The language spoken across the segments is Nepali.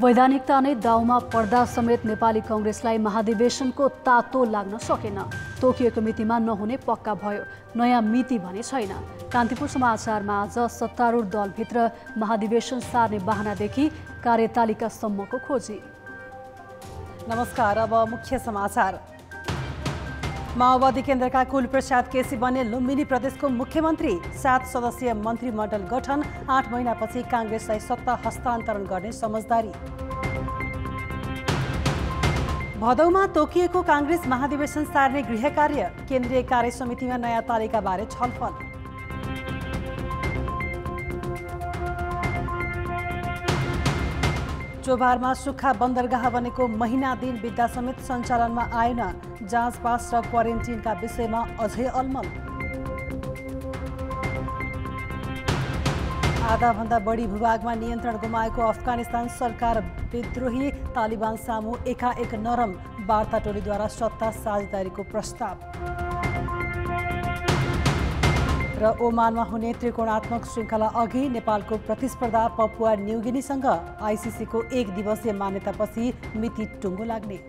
वैधानिकता नै दाउमा पर्दा समेत नेपाली कांग्रेसलाई महाधिवेशनको तातो लाग्न सकेन। तोकिएको मितिमा नहुने पक्का भयो, नयाँ मिति भने छैन। कान्तिपुर समाचारमा आज सत्तारूढ दलभित्र महाधिवेशन सार्ने बहानादेखि कार्यतालिकासम्मको खोजी। नमस्कार, अब मुख्य समाचार। माओवादी केन्द्रका कुलप्रसाद केसी बने लुम्बिनी प्रदेशको मुख्यमन्त्री। 7 सदस्यीय मन्त्रीमण्डल गठन। 8 महिनापछि कांग्रेसलाई सत्ता हस्तान्तरण गर्ने समझदारी। भदौमा तोकिएको कांग्रेस महाधिवेशन सार्ने गृह कार्य। केन्द्रीय कार्य समितिमा नयाँ तालिकाबारे छलफल। चोभारमा सुक्खा बन्दरगाह बनेको महिना दिन बित्दा समेत सञ्चालनमा आएन। जाँच पास र क्वारेन्टिनका विषयमा अझै अलमल। आधाभन्दा बढी भूभागमा नियन्त्रण गुमाएको अफगानिस्तान सरकार। विद्रोही तालिबान सामु एकाएक नरम। वार्ता टोलीद्वारा सत्ता साझेदारीको प्रस्ताव। र ओमानमा हुने त्रिकोणात्मक श्रृङ्खला अघि नेपालको प्रतिस्पर्धा पपुवा न्युगिनीसँग। आइसिसीको 1 दिवसीय मान्यतापछि मिति टुङ्गो लाग्ने।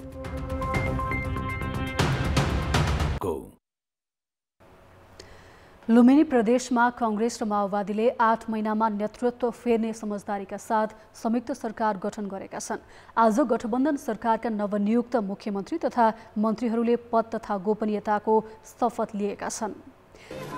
लुम्बिनी प्रदेशमा कांग्रेस र माओवादीले 8 महिनामा नेतृत्व फेर्ने समझदारीका साथ संयुक्त सरकार गठन गरेका छन्। आज गठबन्धन सरकारका नवनियुक्त मुख्यमन्त्री तथा मन्त्रीहरूले पद तथा गोपनीयताको शपथ लिएका छन्।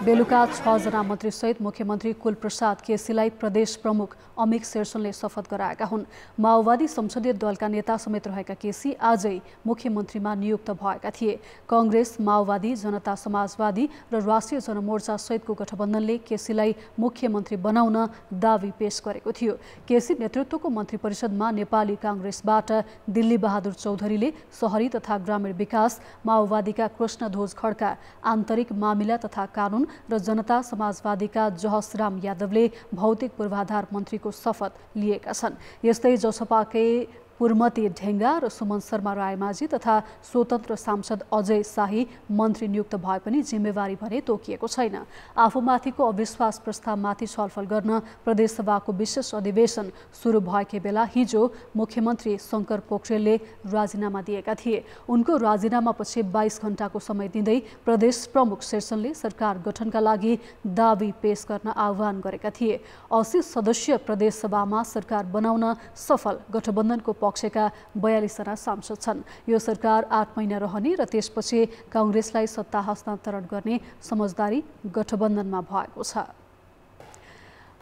बेलुका 6 जना मन्त्रीसहित मुख्यमन्त्री कुलप्रसाद केसीलाई प्रदेश प्रमुख अमिक शेरचनले शपथ गराएका हुन्। माओवादी संसदीय दलका नेता समेत रहेका केसी आजै मुख्यमन्त्रीमा नियुक्त भएका थिए। कांग्रेस, माओवादी, जनता समाजवादी र राष्ट्रिय जनमोर्चा सहितको गठबन्धनले केसीलाई मुख्यमन्त्री बनाउन दावी पेश गरेको थियो। केसी नेतृत्वको मन्त्री परिषदमा नेपाली कांग्रेसबाट दिल्ली बहादुर चौधरीले शहरी तथा ग्रामीण विकास, माओवादीका कृष्णध्वज खड्का आन्तरिक मामिला तथा कानुन र जनता समाजवादीका जहसराम यादवले भौतिक पूर्वाधार मन्त्रीको शपथ लिएका छन्। यस्तै जसपाकै पुरमती ढेङ्गा र सुमन शर्मा रायमाझी तथा स्वतन्त्र सांसद अजय शाही मन्त्री नियुक्त भए पनि जिम्मेवारी भने तोकिएको छैन। आफूमाथिको अविश्वास प्रस्तावमाथि छलफल गर्न प्रदेशसभाको विशेष अधिवेशन सुरु भएकै बेला हिजो मुख्यमन्त्री शङ्कर पोखरेलले राजीनामा दिएका थिए। उनको राजीनामापछि 22 घण्टाको समय दिँदै प्रदेश प्रमुख शेरचनले सरकार गठनका लागि दावी पेश गर्न आह्वान गरेका थिए। 80 सदस्यीय प्रदेशसभामा सरकार बनाउन सफल गठबन्धनको पक्षका 42 जना सांसद छन्। यो सरकार 8 महिना रहने र त्यसपछि कांग्रेसलाई सत्ता हस्तान्तरण गर्ने समझदारी गठबन्धनमा भएको छ।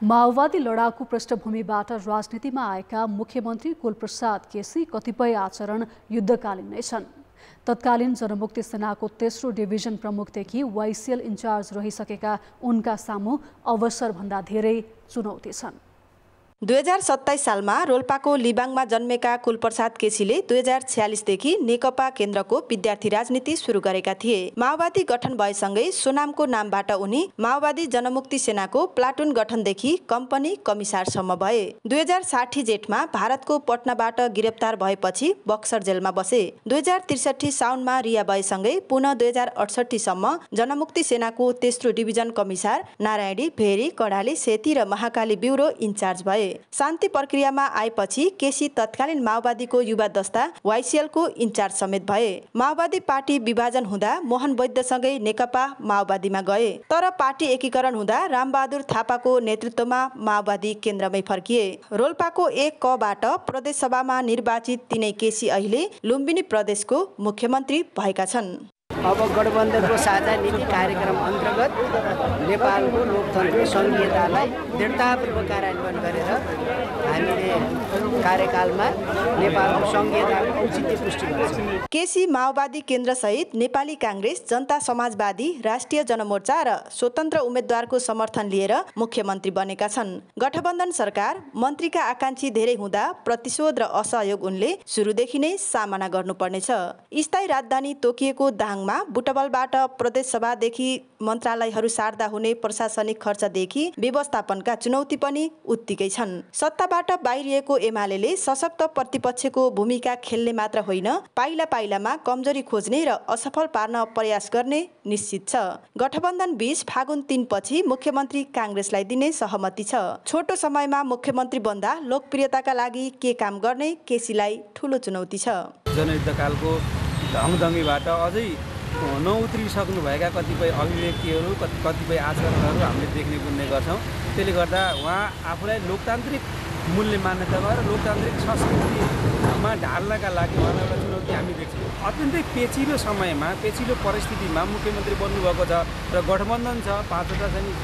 माओवादी लडाकु पृष्ठभूमिबाट राजनीतिमा आएका मुख्यमन्त्री कुलप्रसाद केसी कतिपय आचरण युद्धकालीन नै छन्। तत्कालीन जनमुक्ति सेनाको तेस्रो डिभिजन प्रमुखदेखि वाइसिएल इन्चार्ज रहिसकेका उनका सामु अवसरभन्दा धेरै चुनौती छन्। 2027 सालमा रोल्पाको लिबाङमा जन्मेका कुलप्रसाद केसीले 2046 देखि नेकपा केन्द्रको विद्यार्थी राजनीति सुरु गरेका थिए। माओवादी गठन भएसँगै सोनामको नामबाट उनी माओवादी जनमुक्ति सेनाको प्लाटुन गठनदेखि कम्पनी कमिसारसम्म भए। 2060 जेठमा भारतको पटनाबाट गिरफ्तार भएपछि बक्सर जेलमा बसे। 2063 साउनमा रिहा भएसँगै पुनः 2068 सम्म जनमुक्ति सेनाको तेस्रो division commissar Narayani, very, कडाली, Seti र महाकाली ब्युरो इन्चार्ज भए। शान्ति प्रक्रियामा आएपछि केसी तत्कालीन माओवादीको युवा दस्ता वाइसिएलको इन्चार्ज समेत भए। माओवादी पार्टी विभाजन हुँदा मोहन वैद्यसँगै नेकपा माओवादीमा गए, तर पार्टी एकीकरण हुँदा रामबहादुर थापाको नेतृत्वमा माओवादी केन्द्रमै फर्किए। रोल्पाको 1 कबाट प्रदेशसभामा निर्वाचित तिनै केसी अहिले लुम्बिनी प्रदेशको मुख्यमन्त्री भएका छन्। अब गठबन्धनको साझा नीति कार्यक्रम अन्तर्गत नेपालको लोकतन्त्र संहितालाई दृढतापूर्वक कार्यान्वयन गरेर हामीले कार्यकालमा नेपालको संहिताको औचित्य पुष्टि गर्छौँ। केसी माओवादी केन्द्रसहित नेपाली कांग्रेस, जनता समाजवादी, राष्ट्रिय जनमोर्चा र स्वतन्त्र उम्मेद्वारको समर्थन लिएर मुख्यमन्त्री बनेका छन्। गठबन्धन सरकार मन्त्रीका आकांक्षी धेरै हुँदा प्रतिशोध र असहयोग उनले सुरुदेखि नै सामना गर्नुपर्नेछ। स्थायी राजधानी तोकिएको दाङमा समयमा बुटबलबाट प्रदेशसभादेखि मन्त्रालयहरू सार्दा हुने प्रशासनिक खर्चदेखि व्यवस्थापनका चुनौती पनि उत्तिकै छन्। सत्ताबाट बाहिरिएको एमाले सशक्त प्रतिपक्षको भूमिका खेल्ने मात्र होइन, पाइला पाइलामा कमजोरी खोज्ने र असफल पार्न प्रयास गर्ने निश्चित छ। गठबन्धन बीच फागुन 3 पछि मुख्यमन्त्री काङ्ग्रेसलाई दिने सहमति छ। छोटो समयमा मुख्यमन्त्री बन्दा लोकप्रियताका लागि के काम गर्ने केसीलाई ठूलो चुनौती छ। जनयुद्धकालको ढङढङ्गीबाट अझै नउत्रिसक्नुभएका कतिपय अभिव्यक्तिहरू, कतिपय आचरणहरू हामीले देख्ने बुझ्ने गर्छौँ। त्यसले गर्दा उहाँ आफूलाई लोकतान्त्रिक मूल्य मान्यतामा र लोकतान्त्रिक संस्कृतिमा ढाल्नका लागि उहाँलाई एउटा चुनौती हामी देख्छौँ। अत्यन्तै पेचिलो समयमा, पेचिलो परिस्थितिमा मुख्यमन्त्री बन्नुभएको छ र गठबन्धन छ, 5वटा चाहिँ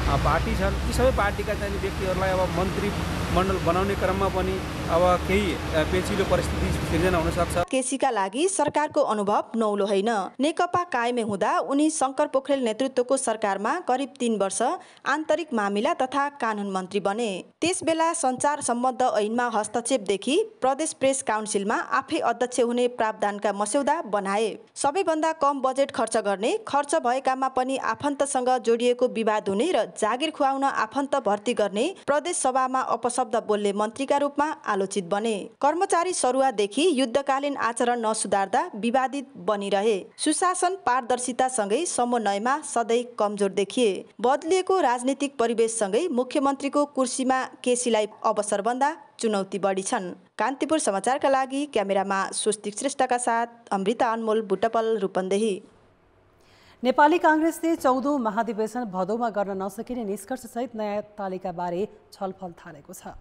पार्टी छन्। ती सबै पार्टीका चाहिँ व्यक्तिहरूलाई अब मन्त्रीमण्डल बनाउने क्रममा पनि अब केही पेचिलो परिस्थिति सिर्जना हुन सक्छ। केसीका लागि सरकारको अनुभव नौलो होइन। नेकपा कायमै हुँदा उनी शङ्कर पोखरेल नेतृत्वको सरकारमा करिब 3 वर्ष आन्तरिक मामिला तथा कानुन मन्त्री बने। त्यसबेला सञ्चार सम्बन्ध ऐनमा हस्तक्षेपदेखि प्रदेश प्रेस काउन्सिलमा आफै अध्यक्ष हुने प्रावधानका मस्यौदा बनाए। सबैभन्दा कम बजेट खर्च गर्ने, खर्च भएकामा पनि आफन्तसँग जोडिएको विवाद हुने र जागिर खुवाउन आफन्त भर्ती गर्ने प्रदेश सभामा अपशब्द बोल्ने मन्त्रीका रूपमा आलोचित बने। कर्मचारी सरुवादेखि युद्धकालीन आचरण नसुधार्दा विवादित बनिरहे। सुशासन पारदर्शितासँगै समन्वयमा सधैँ कमजोर देखिए। बदलिएको राजनीतिक परिवेशसँगै मुख्यमन्त्रीको कुर्सीमा केसीलाई अवसर बन्दा चुनौती बढी छन्। कान्तिपुर समाचारका लागि क्यामेरामा स्वस्तिक श्रेष्ठका साथ अमृता अनमोल, बुटपल, रूपन्देही। नेपाली काङ्ग्रेसले 14औं महाधिवेशन भदौमा गर्न नसकिने निष्कर्षसहित नयाँ तालिकाबारे छलफल थालेको छ।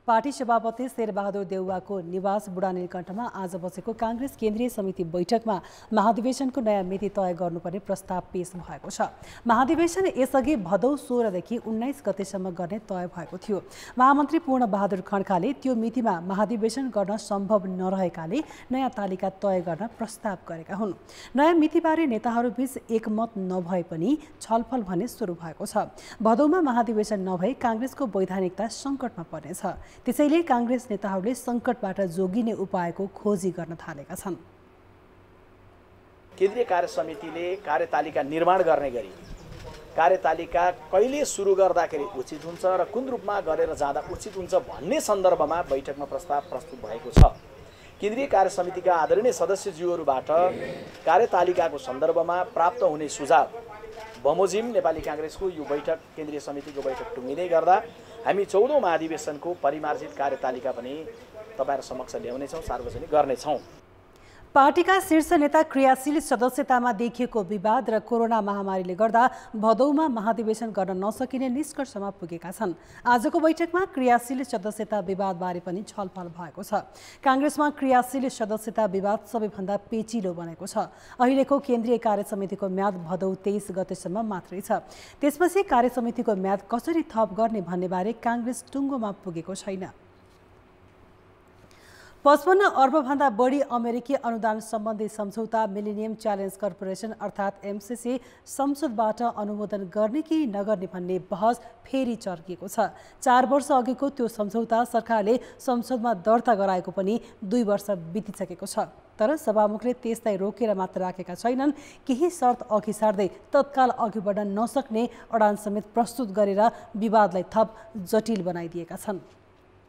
पार्टी सभापति शेरबहादुर देउवाको निवास बुढानीलकण्ठमा आज बसेको काङ्ग्रेस केन्द्रीय समिति बैठकमा महाधिवेशनको नयाँ मिति तय गर्नुपर्ने प्रस्ताव पेश भएको छ। महाधिवेशन यसअघि भदौ 16 देखि 19 गतेसम्म गर्ने तय भएको थियो। महामन्त्री पूर्णबहादुर खड्काले त्यो मितिमा महाधिवेशन गर्न सम्भव नरहेकाले नयाँ तालिका तय गर्न प्रस्ताव गरेका हुन्। नयाँ मितिबारे नेताहरूबीच एकमत नभए पनि छलफल भने सुरु भएको छ। भदौमा महाधिवेशन नभए काङ्ग्रेसको वैधानिकता सङ्कटमा पर्नेछ। त्यसैले काङ्ग्रेस नेताहरूले सङ्कटबाट जोगिने उपायको खोजी गर्न थालेका छन्। केन्द्रीय कार्य समितिले कार्यतालिका निर्माण गर्ने गरी कार्यतालिका कहिले सुरु गर्दाखेरि उचित हुन्छ र कुन रूपमा गरेर जाँदा उचित हुन्छ भन्ने सन्दर्भमा बैठकमा प्रस्ताव प्रस्तुत भएको छ। केन्द्रीय कार्य समितिका आदरणीय सदस्यज्यूहरूबाट कार्यतालिकाको सन्दर्भमा प्राप्त हुने सुझाव बमोजिम नेपाली काङ्ग्रेसको यो बैठक, केन्द्रीय समितिको बैठक टुङ्गिँदै गर्दा हामी 14औं महाधिवेशनको परिमार्जित कार्यतालिका पनि तपाईहरु समक्ष ल्याउनेछौँ, सार्वजनिक गर्नेछौँ। पार्टीका शीर्ष नेता क्रियाशील सदस्यतामा देखिएको विवाद र कोरोना महामारीले गर्दा भदौमा महाधिवेशन गर्न नसकिने निष्कर्षमा पुगेका छन्। आजको बैठकमा क्रियाशील सदस्यता विवादबारे पनि छलफल भएको छ। काङ्ग्रेसमा क्रियाशील सदस्यता विवाद सबैभन्दा पेचिलो बनेको छ। अहिलेको केन्द्रीय कार्य समितिको म्याद भदौ 23 गतेसम्म मात्रै छ। त्यसपछि कार्य समितिको म्याद कसरी थप गर्ने भन्नेबारे काङ्ग्रेस टुङ्गोमा पुगेको छैन। 55 अर्बभन्दा बढी अमेरिकी अनुदान सम्बन्धी सम्झौता मिलेनियम च्यालेन्ज कर्पोरेसन अर्थात् एमसीसी संसदबाट अनुमोदन गर्ने कि नगर्ने भन्ने बहस फेरि चर्किएको छ। 4 वर्ष अघिको त्यो सम्झौता सरकारले संसदमा दर्ता गराएको पनि 2 वर्ष बितिसकेको छ। तर सभामुखले त्यसलाई रोकेर मात्र राखेका छैनन्। केही शर्त अघि सार्दै तत्काल अघि बढ्न नसक्ने अडान समेत प्रस्तुत गरेर विवादलाई थप जटिल बनाइदिएका छन्।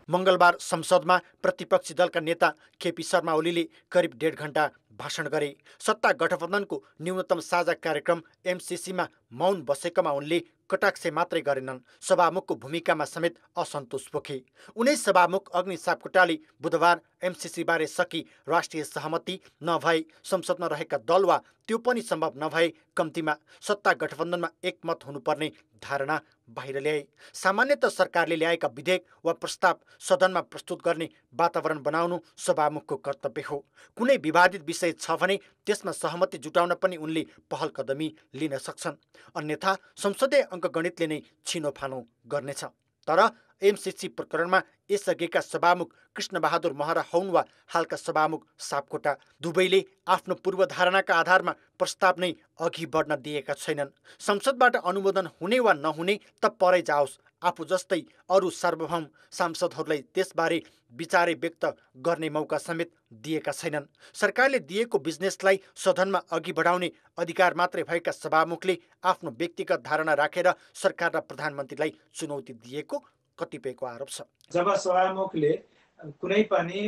मंगलबार संसदमा प्रतिपक्षी दलका नेता केपी शर्मा ओलीले करिब 1.5 घण्टा भाषण गरे। सत्ता गठबन्धनको न्यूनतम साझा कार्यक्रम एमसीसीमा मौन बसेकामा उनले कटाक्ष मात्रै गरेनन्, सभामुखको भूमिकामा समेत असन्तोष पोखे। उनै सभामुख अग्नि सापकोटाले बुधबार एमसीसी बारे सकी राष्ट्रिय सहमति नभए संसदमा रहेका दल वा त्यो पनि सम्भव नभए कम्तीमा सत्ता गठबन्धनमा एकमत हुनुपर्ने धारणा बाहिर ल्याए। सामान्यतः सरकारले ल्याएका विधेयक वा प्रस्ताव सदनमा प्रस्तुत गर्ने वातावरण बनाउनु सभामुखको कर्तव्य हो। कुनै विवादित विषय छ भने त्यसमा सहमति जुटाउन पनि उनले पहल कदमी लिन सक्छन्, अन्यथा संसदीय अङ्कगणितले नै छिनोफानो गर्नेछ। तर एमसीसी प्रकरणमा यसअघिका सभामुख कृष्णबहादुर महरा हौन वा हालका सभामुख सापकोटा दुवैले आफ्नो पूर्वधारणाका आधारमा प्रस्ताव नै अघि बढ्न दिएका छैनन्। संसदबाट अनुमोदन हुने वा नहुने त परै जाओस्, आफू जस्तै अरू सार्वभौम सांसदहरूलाई त्यसबारे विचारै व्यक्त गर्ने मौका समेत दिएका छैनन्। सरकारले दिएको बिजनेसलाई सदनमा अघि बढाउने अधिकार मात्रै भएका सभामुखले आफ्नो व्यक्तिगत धारणा राखेर सरकार र प्रधानमन्त्रीलाई चुनौती दिएको कतिपयको आरोप छ। जब सभामुखले कुनै पनि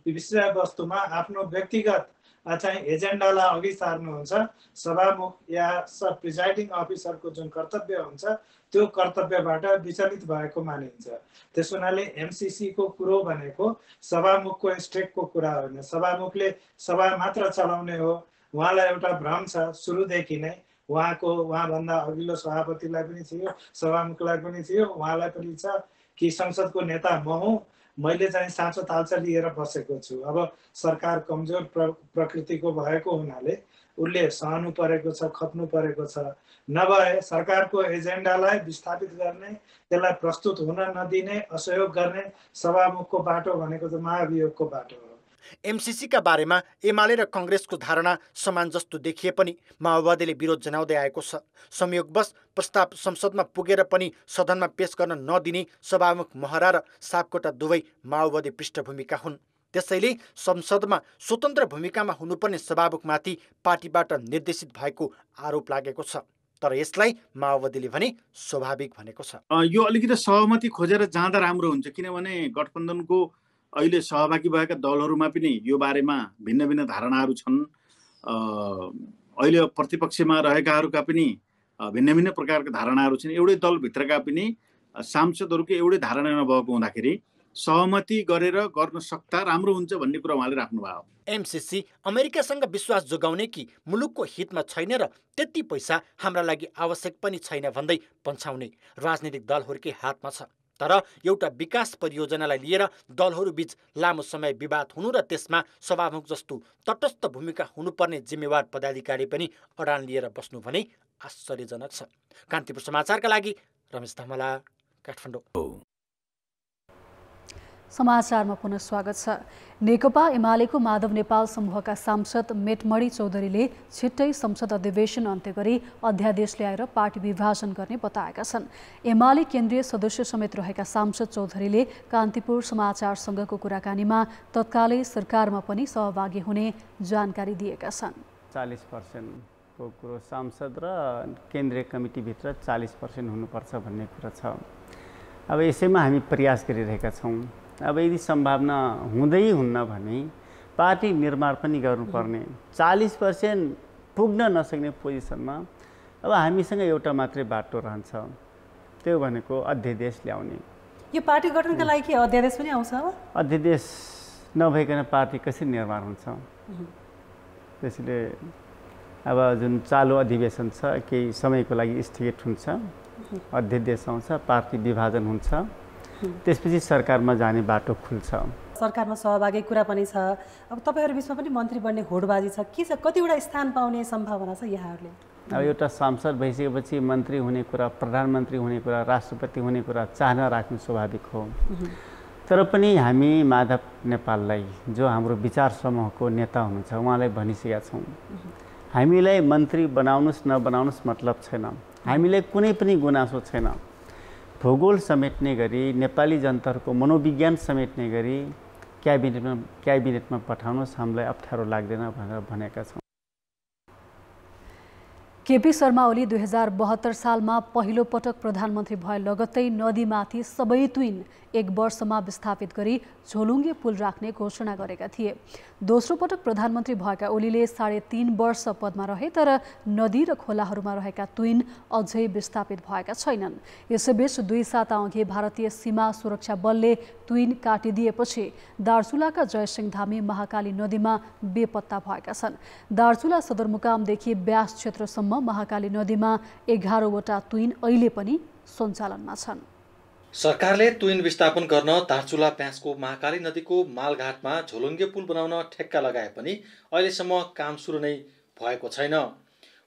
विषयवस्तुमा आफ्नो व्यक्तिगत चाहिँ एजेन्डालाई अघि सार्नुहुन्छ, सभामुख या सब प्रिजाइडिङ अफिसरको जुन कर्तव्य हुन्छ त्यो कर्तव्यबाट विचलित भएको मानिन्छ। त्यस हुनाले एमसीसी को कुरो भनेको सभामुखको स्टेकको कुरा होइन। सभामुखले सभा मात्र चलाउने हो। उहाँलाई एउटा भ्रम छ सुरुदेखि नै, उहाँभन्दा अघिल्लो सभापतिलाई पनि थियो, सभामुखलाई पनि थियो, उहाँलाई पनि छ कि संसदको नेता म हुँ, मैले चाहिँ साँचो तालचा लिएर बसेको छु। अब सरकार कमजोर प्रकृतिको भएको हुनाले उसले सहनु परेको छ, खप्नु परेको छ। नभए सरकारको एजेन्डालाई विस्थापित गर्ने, त्यसलाई प्रस्तुत हुन नदिने, असहयोग गर्ने सभामुखको बाटो भनेको त महाभियोगको बाटो हो। एमसीसीका बारेमा एमाले र कङ्ग्रेसको धारणा समान जस्तो देखिए पनि माओवादीले विरोध जनाउँदै आएको छ। संयोगवश प्रस्ताव संसदमा पुगेर पनि सदनमा पेश गर्न नदिने सभामुख महरा र सापकोटा दुवै माओवादी पृष्ठभूमिका हुन्। त्यसैले संसदमा स्वतन्त्र भूमिकामा हुनुपर्ने सभामुखमाथि पार्टीबाट निर्देशित भएको आरोप लागेको छ। तर यसलाई माओवादीले भने स्वाभाविक भनेको छ। यो अलिकति सहमति खोजेर जाँदा राम्रो हुन्छ, किनभने गठबन्धनको अहिले सहभागी भएका दलहरूमा पनि यो बारेमा भिन्न भिन्न धारणाहरू छन्। अहिले प्रतिपक्षमा रहेकाहरूका पनि भिन्न भिन्न प्रकारका धारणाहरू छन्। एउटै दलभित्रका पनि सांसदहरूको एउटै धारणा नभएको हुँदाखेरि सहमति गरेर गर्न सक्दा राम्रो हुन्छ भन्ने कुरा उहाँले राख्नुभयो। एमसीसी अमेरिकासँग विश्वास जोगाउने कि मुलुकको हितमा छैन र त्यति पैसा हाम्रा लागि आवश्यक पनि छैन भन्दै पन्छाउने राजनीतिक दलहरूकै हातमा छ। तर एउटा विकास परियोजनालाई लिएर दलहरूबीच लामो समय विवाद हुनु र त्यसमा सभामुख जस्तो तटस्थ भूमिका हुनुपर्ने जिम्मेवार पदाधिकारी पनि अडान लिएर बस्नु भने आश्चर्यजनक छ। कान्तिपुर समाचारका लागि रमेश धमला, काठमाडौँ। समाचारमा पुनः स्वागत छ। नेकपा एमालेको माधव नेपाल समूहका सांसद मेटमणि चौधरीले छिट्टै संसद अधिवेशन अन्त्य गरी अध्यादेश ल्याएर पार्टी विभाजन गर्ने बताएका छन्। एमाले केन्द्रीय सदस्य समेत रहेका सांसद चौधरीले कान्तिपुर समाचारसँगको कुराकानीमा तत्कालै सरकारमा पनि सहभागी हुने जानकारी दिएका छन्। 40% को कुरो सांसद र केन्द्रीय कमिटीभित्र 40% हुनुपर्छ भन्ने कुरा छ। अब यसैमा हामी प्रयास गरिरहेका छौँ। अब यदि सम्भावना हुँदै हुन्न भने पार्टी निर्माण पनि गर्नुपर्ने। 40% पुग्न नसक्ने पोजिसनमा अब हामीसँग एउटा मात्रै बाटो रहन्छ, त्यो भनेको अध्यादेश ल्याउने। यो पार्टी गठनका लागि के अध्यादेश पनि आउँछ? अध्यादेश नभइकन पार्टी कसरी निर्माण हुन्छ? त्यसैले अब जुन चालु अधिवेशन छ केही समयको लागि स्थगित हुन्छ, अध्यादेश आउँछ, पार्टी विभाजन हुन्छ, त्यसपछि सरकारमा जाने बाटो खुल्छ। सरकारमा सहभागी कुरा पनि छ। अब तपाईँहरू बिचमा पनि मन्त्री बन्ने होडबाजी छ, के छ? कतिवटा स्थान पाउने सम्भावना छ यहाँहरूले? अब एउटा सांसद भइसकेपछि मन्त्री हुने कुरा, प्रधानमन्त्री हुने कुरा, राष्ट्रपति हुने कुरा चाहना राख्नु स्वाभाविक हो। तर पनि हामी माधव नेपाललाई, जो हाम्रो विचार समूहको नेता हुनुहुन्छ, उहाँलाई भनिसकेका छौँ, हामीलाई मन्त्री बनाउनुहोस् नबनाउनुहोस् मतलब छैन। हामीलाई कुनै पनि गुनासो छैन। भूगोल समेट्ने गरी, नेपाली जनताहरूको मनोविज्ञान समेट्ने गरी क्याबिनेटमा पठाउनुहोस्, हामीलाई अप्ठ्यारो लाग्दैन भनेर भनेका छौँ। केपी शर्मा ओली 2072 सालमा पहिलो पटक प्रधानमन्त्री भए लगत्तै नदीमाथि सबै तुइन 1 वर्षमा विस्थापित गरी झोलुङ्गे पुल राख्ने घोषणा गरेका थिए। दोस्रो पटक प्रधानमन्त्री भएका ओलीले 3.5 वर्ष पदमा रहे, तर नदी र खोलाहरूमा रहेका तुइन अझै विस्थापित भएका छैनन्। यसैबीच 2 साता अघि भारतीय सीमा सुरक्षा बलले तुइन काटिदिएपछि दार्चुलाका जयसिंह धामी महाकाली नदीमा बेपत्ता भएका छन्। दार्चुला सदरमुकामदेखि ब्यास क्षेत्रसम्म महाकाली नदीमा 11वटा तुइन अहिले पनि सञ्चालनमा छन्। सरकारले तुइन विस्थापन गर्न दार्चुला प्यासको महाकाली नदीको मालघाटमा झोलुङ्गे पुल बनाउन ठेक्का लगाए पनि अहिलेसम्म काम सुरु नै भएको छैन।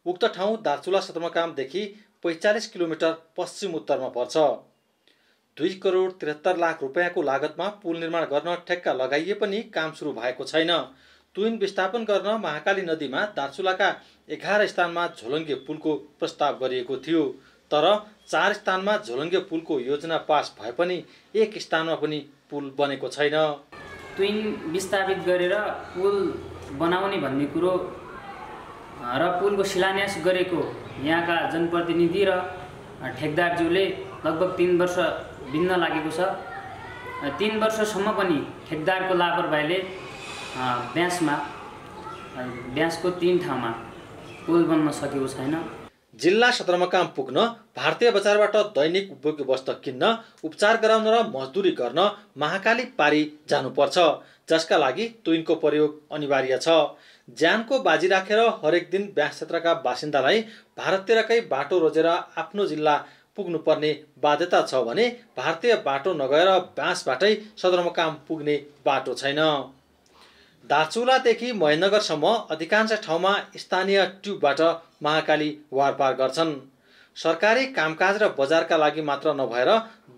उक्त ठाउँ दार्चुला सदरमुकामदेखि 45 किलोमिटर पश्चिम उत्तरमा पर्छ। 2 करोड 73 लाख रुपियाँको लागतमा पुल निर्माण गर्न ठेक्का लगाइए पनि काम सुरु भएको छैन। तुइन विस्थापन गर्न महाकाली नदीमा दार्चुलाका 11 स्थानमा झोलुङ्गे पुलको प्रस्ताव गरिएको थियो। तर 4 स्थानमा झोलुङ्गे पुलको योजना पास भए पनि 1 स्थानमा पनि पुल बनेको छैन। ट्विन विस्थापित गरेर पुल बनाउने भन्ने कुरो र पुलको शिलान्यास गरेको यहाँका जनप्रतिनिधि र ठेकदारज्यूले लगभग 3 वर्ष बित्न लागेको छ। 3 वर्षसम्म पनि ठेकदारको लापरवाहीले ब्यासको 3 ठाउँमा पुल बन्न सकेको छैन। जिल्ला सदरमुकाम पुग्न, भारतीय बजारबाट दैनिक उपभोग्य वस्तु किन्न, उपचार गराउन र मजदुरी गर्न महाकाली पारी जानुपर्छ, जसका लागि ट्विनको प्रयोग अनिवार्य छ। ज्यानको बाजी राखेर हरेक दिन ब्यास क्षेत्रका बासिन्दालाई भारततिरकै बाटो रोजेर आफ्नो जिल्ला पुग्नुपर्ने बाध्यता छ भने भारतीय बाटो नगएर ब्यासबाटै सदरमुकाम पुग्ने बाटो छैन। दार्चुलादेखि महेन्द्रनगरसम्म अधिकांश ठाउँमा स्थानीय ट्युबबाट महाकाली वारपार गर्छन्। सरकारी कामकाज र बजारका लागि मात्र नभएर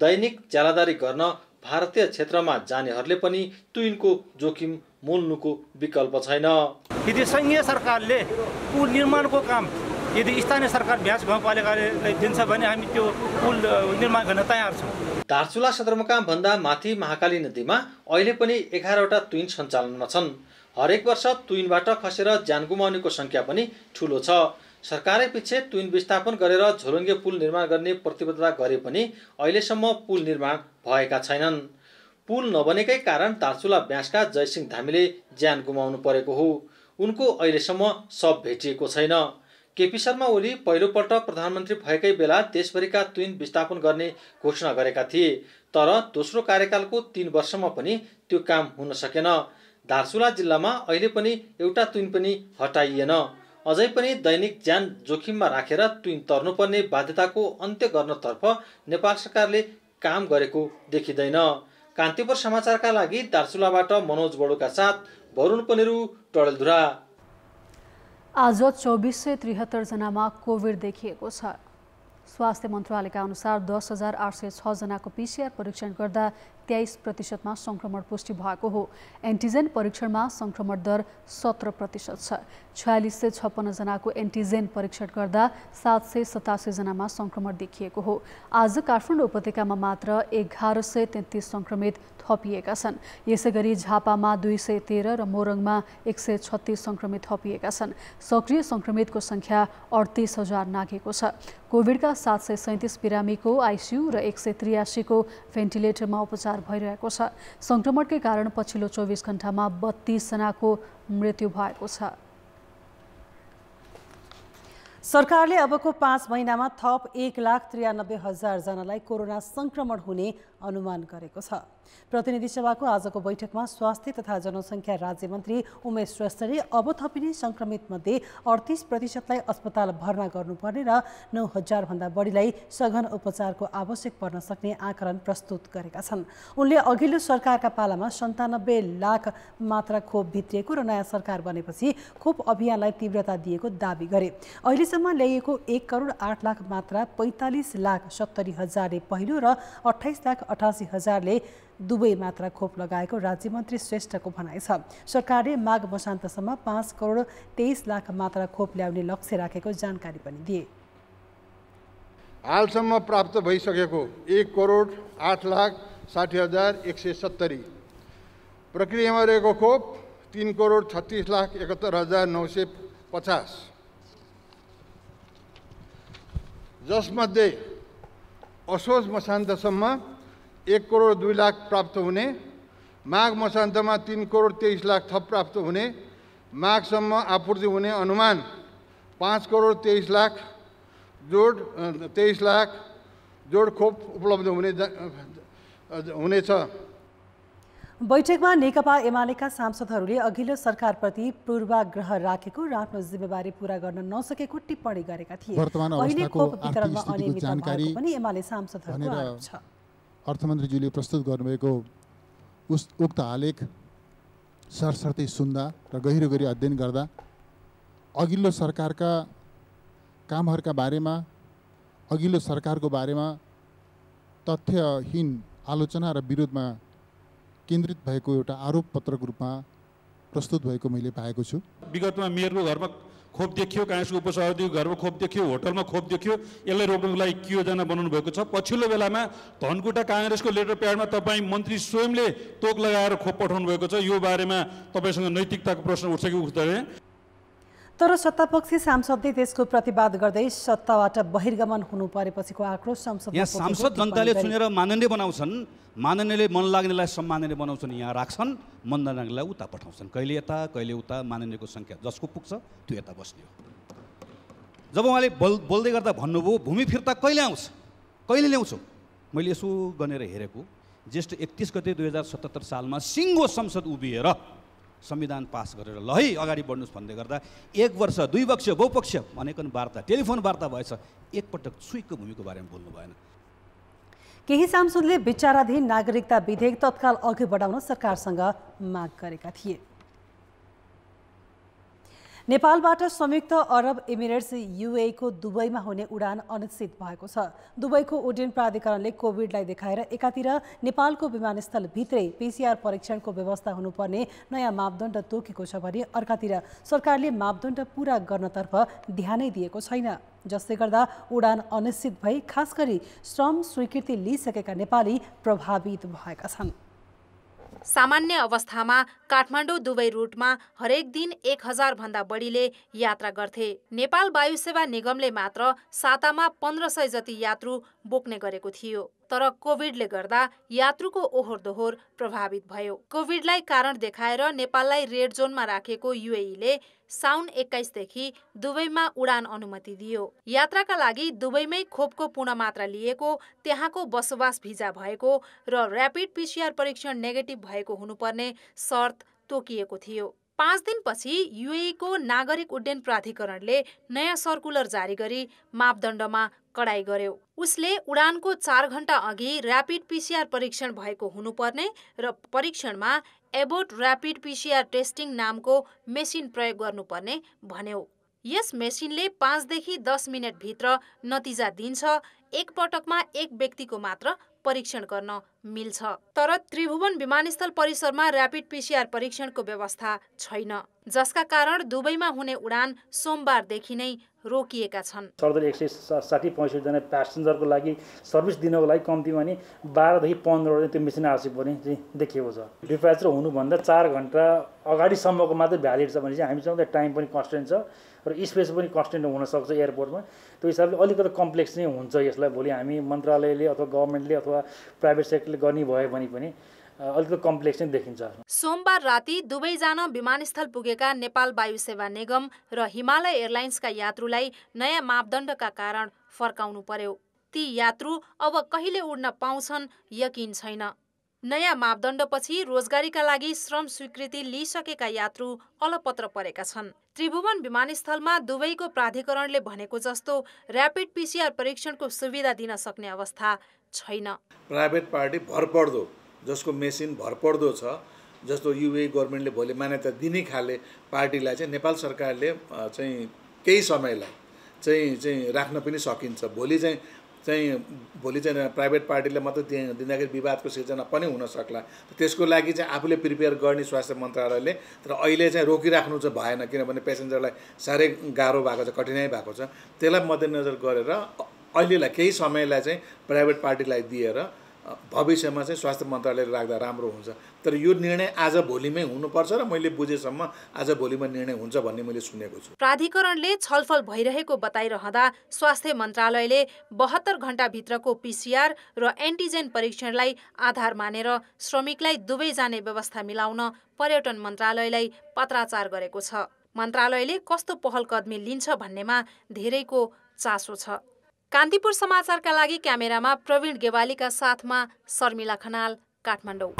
दैनिक ज्यालादारी गर्न भारतीय क्षेत्रमा जानेहरूले पनि ट्विनको जोखिम मोल्नुको विकल्प छैन। यदि सङ्घीय सरकारले पुल निर्माणको काम यदि स्थानीय सरकार ब्यास गाउँपालिकाले दिन्छ भने हामी त्यो पुल निर्माण गर्न तयार छौँ। दार्चुला सदरमुकाम भन्दा माथि महाकाली नदीमा अहिले पनि 11वटा ट्विन सञ्चालनमा छन्। हरेक वर्ष ट्विनबाट खसेर ज्यान गुमाउनेको सङ्ख्या पनि ठुलो छ। सरकारले पछि ट्विन विस्थापन गरेर झोलुङ्गे पुल निर्माण गर्ने प्रतिबद्धता गरे पनि अहिलेसम्म पुल निर्माण भएका छैनन्। पुल नबनेकै कारण दार्चुला ब्यासका जयसिंह धामीले ज्यान गुमाउनु परेको हो। उनको अहिलेसम्म शव भेटिएको छैन। केपी शर्मा ओली पहिलोपल्ट प्रधानमन्त्री भएकै बेला देशभरिका ट्विन विस्थापन गर्ने घोषणा गरेका थिए, तर दोस्रो कार्यकालको 3 वर्षमा पनि त्यो काम हुन सकेन। दार्चुला जिल्लामा अहिले पनि एउटा ट्विन पनि हटाइएन। अझै पनि दैनिक ज्यान जोखिममा राखेर ट्विन तर्नुपर्ने बाध्यताको अन्त्य गर्नतर्फ नेपाल सरकारले काम गरेको देखिँदैन। कान्तिपुर समाचारका लागि दार्चुलाबाट मनोज बडोका साथ वरुण पनेरू, टडेलधुरा। आज 2473 जनामा कोभिड देखिएको छ। स्वास्थ्य मन्त्रालयका अनुसार 10,806 जनाको PCR परीक्षण गर्दा 23% संक्रमण पुष्टि भएको हो। एन्टिजेन परीक्षणमा संक्रमण दर 17% छ। 4656 जनाको एन्टिजेन परीक्षण गर्दा 787 जनामा संक्रमण देखिएको हो। आज काठमाडौँ उपत्यकामा मात्र 1133 संक्रमित थपिएका छन्। यसैगरी झापामा 213 र मोरङमा 136 संक्रमित थपिएका छन्। सक्रिय संक्रमितको संख्या 38,000 नाघेको छ। कोभिडका 737 बिरामीको आइसियु र 183 को भेन्टिलेटरमा उपचार भइरहेको छ। संक्रमणकै कारण पछिल्लो 24 घण्टामा 32 जनाको मृत्यु भएको छ। सरकारले अबको 5 महिनामा थप 1,93,000 जनालाई कोरोना संक्रमण हुने अनुमान गरेको छ। प्रतिनिधि सभाको आजको बैठकमा स्वास्थ्य तथा जनसङ्ख्या राज्यमन्त्री उमेश श्रेष्ठले अब थपिने संक्रमित मध्ये 38%लाई अस्पताल भर्ना गर्नुपर्ने र 9,000 भन्दा बढीलाई सघन उपचारको आवश्यक पर्न सक्ने आकलन प्रस्तुत गरेका छन्। उनले अघिल्लो सरकारका पालामा 97 लाख मात्रा खोप भित्रिएको र नयाँ सरकार बनेपछि खोप अभियानलाई तीव्रता दिएको दावी गरे। अहिलेसम्म ल्याइएको 1,08,00,000 मात्रा 45,70,000ले पहिलो र 28,88,000ले दुवै मात्रा खोप लगाएको राज्यमन्त्री श्रेष्ठको भनाइ छ। सरकारले माघ मसान्तसम्म 5,23,00,000 मात्रा खोप ल्याउने लक्ष्य राखेको जानकारी पनि दिए। हालसम्म प्राप्त भइसकेको 1,08,60,170 प्रक्रियामा रहेको खोप 3,36,71,950 जसमध्ये असोज मसान्तसम्म 1,02,00,000 प्राप्त हुने, माघ मसान्तमा 3,23,00,000 थप प्राप्त हुने, माघसम्म आपूर्ति हुने अनुमान 5,23,00,000 जोड खोप उपलब्ध हुनेछ। बैठकमा नेकपा एमालेका सांसदहरूले अघिल्लो सरकारप्रति पूर्वाग्रह राखेको र आफ्नो जिम्मेवारी पूरा गर्न नसकेको टिप्पणी गरेका थिए। अहिले खोप वितरणमा अनियमितता भएको पनि एमाले सांसदहरूको आरोप छ। अर्थमन्त्रीज्यूले प्रस्तुत गर्नुभएको उक्त आलेख सरसर्ती सुन्दा र गहिरो गरी अध्ययन गर्दा अघिल्लो सरकारका कामहरूका बारेमा, अघिल्लो सरकारको बारेमा तथ्यहीन आलोचना र विरोधमा केन्द्रित भएको एउटा आरोप पत्रको रूपमा प्रस्तुत भएको मैले पाएको छु। विगतमा मेयरको घरमा खोप देखियो, काङ्ग्रेसको उपसभापतिको घरमा खोप देखियो, होटलमा खोप देखियो। यसलाई रोक्नको लागि के योजना बनाउनु भएको छ? पछिल्लो बेलामा धनकुटा काङ्ग्रेसको लेटर प्याडमा तपाईँ मन्त्री स्वयंले तोक लगाएर खोप पठाउनु भएको छ। यो बारेमा तपाईँसँग नैतिकताको प्रश्न उठ्छ कि उठ्दैन? तर सत्तापक्षी सांसदले त्यसको प्रतिवाद गर्दै सत्ताबाट बहिर्गमन हुनु परेपछिको आक्रोश संसदमा यहाँ सांसद जनताले चुनेर माननीय बनाउँछन्, माननीयले मन लाग्नेलाई सम्माननीय बनाउँछन्, यहाँ राख्छन्, मन नलाग्नेलाई उता पठाउँछन्। कहिले यता कहिले उता माननीयको सङ्ख्या जसको पुग्छ त्यो यता बस्ने हो। जब उहाँले बोल्दै गर्दा भन्नुभयो भूमि फिर्ता कहिले आउँछ, कहिले ल्याउँछौ, मैले यसो गनेर हेरेको ज्येष्ठ 31 गते 2077 सालमा सिङ्गो संसद उभिएर संविधान पास गरेर ल है अगाडि बढ्नुहोस् भन्दै गर्दा 1 वर्ष 2 वर्ष बहुपक्ष अनेकन वार्ता टेलिफोन वार्ता भएछ, एकपटक छुइको भूमिको बारेमा बोल्नु भएन। केही सांसदले विचाराधीन नागरिकता विधेयक तत्काल अघि बढाउन सरकारसँग माग गरेका थिए। नेपालबाट संयुक्त अरब इमिरेट्स UAE को दुबईमा हुने उडान अनिश्चित भएको छ। दुबईको उड्डयन प्राधिकरणले कोभिडलाई देखाएर एकातिर नेपालको विमानस्थल भित्रै PCR परीक्षणको व्यवस्था हुनुपर्ने नयाँ मापदण्ड तोकेको छ भने अर्कातिर सरकारले मापदण्ड पूरा गर्नतर्फ ध्यानै दिएको छैन, जसले गर्दा उडान अनिश्चित भई खास गरी श्रम स्वीकृति लिइसकेका नेपाली प्रभावित भएका छन्। सामान्य अवस्थामा काठमाडौँ दुबई रुटमा हरेक दिन 1000 भन्दा बढीले यात्रा गर्थे। नेपाल वायु सेवा निगमले मात्र सातामा 1500 जति यात्रु बोक्ने गरेको थियो। तर कोभिडले गर्दा यात्रुको ओहोर दोहोर प्रभावित भयो। कोभिडलाई कारण देखाएर नेपाललाई रेड जोनमा राखेको UAE ले साउन 21 देखि दुबईमा उडान अनुमति दियो। यात्राका लागि दुबईमै खोपको पूर्ण मात्रा लिएको, त्यहाँको बसोबास भिजा भएको र र्यापिड PCR परीक्षण नेगेटिभ भएको हुनुपर्ने शर्त तोकिएको थियो। 5 दिनपछि UAE को नागरिक उड्डयन प्राधिकरणले नयाँ सर्कुलर जारी गरी मापदण्डमा कडाई गर्यो। उसले उडानको 4 घण्टा अघि र्यापिड PCR परीक्षण भएको हुनुपर्ने र परीक्षणमा एबोट र्यापिड PCR टेस्टिङ नामको मेसिन प्रयोग गर्नुपर्ने भन्यो। यस मेसिनले 5 देखि 10 मिनेट भित्र नतिजा दिन्छ। एक पटकमा एक व्यक्तिको मात्र परीक्षण गर्न मिल्छ। तर त्रिभुवन विमानस्थल परिसरमा र्यापिड PCR परीक्षणको व्यवस्था छैन, जसका कारण दुबईमा हुने उडान सोमबारदेखि नै रोकिएका छन्। सरदर 160-65 जना प्यासेन्जरको लागि सर्भिस दिनको लागि कम्तीमा नि 12 देखि 15 त्यो मेसिन आवश्यक पनि देखिएको छ। डिपार्चर हुनुभन्दा 4 घण्टा अगाडिसम्मको मात्रै भ्यालिड छ भने चाहिँ हामीसँग टाइम पनि कन्स्टेन्ट छ र स्पेस पनि कन्स्टेन्ट हुनसक्छ एयरपोर्टमा। त्यो हिसाबले अलिकति कम्प्लेक्स नै हुन्छ यसलाई। भोलि हामी मन्त्रालयले अथवा गभर्मेन्टले अथवा प्राइभेट सेक्टरले गर्ने भयो भने पनि अलिकति कम्प्लेक्स नै देखिन्छ। सोमबार राति दुबई जान विमानस्थल पुगेका नेपाल वायु सेवा निगम र हिमालय एयरलाइन्सका यात्रुलाई नयाँ मापदण्डका कारण फर्काउनु पर्यो। ती यात्रु अब कहिले उड्न पाउँछन् यकिन छैन। नयाँ मापदण्डपछि रोजगारीका लागि श्रम स्वीकृति लिइसकेका यात्रु अलपत्र परेका छन्। त्रिभुवन विमानस्थलमा दुबईको प्राधिकरणले भनेको जस्तो र्यापिड PCR परीक्षणको सुविधा दिन सक्ने अवस्था छैन। प्राइभेट पार्टी भरपर्दो जसको मेसिन भरपर्दो छ, जस्तो UAE गभर्मेन्टले भोलि मान्यता दिने खाले पार्टीलाई चाहिँ नेपाल सरकारले चाहिँ केही समयलाई चाहिँ राख्न पनि सकिन्छ। भोलि चाहिँ प्राइभेट पार्टीले मात्र दिँदाखेरि विवादको सिर्जना पनि हुन सक्ला। त्यसको लागि चाहिँ आफूले प्रिपेयर गर्ने स्वास्थ्य मन्त्रालयले। तर अहिले चाहिँ रोकिराख्नु चाहिँ भएन, किनभने पेसेन्जरलाई साह्रै गाह्रो भएको छ, कठिनाइ भएको छ। त्यसलाई मध्यनजर गरेर अहिलेलाई केही समयलाई चाहिँ प्राइभेट पार्टीलाई दिएर भविष्यमा चाहिँ स्वास्थ्य मन्त्रालयले राख्दा राम्रो हुन्छ। तर यो निर्णय आज भोलिमै हुनुपर्छ र मैले बुझेसम्म आज भोलिमा निर्णय हुन्छ भन्ने मैले सुनेको छु। प्राधिकरणले छलफल भइरहेको बताइरहँदा स्वास्थ्य मन्त्रालयले 72 घण्टाभित्रको PCR र एन्टिजेन परीक्षणलाई आधार मानेर श्रमिकलाई दुबई जाने व्यवस्था मिलाउन पर्यटन मन्त्रालयलाई पत्राचार गरेको छ। मन्त्रालयले कस्तो पहल कदमी लिन्छ भन्नेमा धेरैको चासो छ। कान्तिपुर समाचारका लागि क्यामेरामा प्रवीण गेवालीका साथमा शर्मिला खनाल, काठमाडौँ।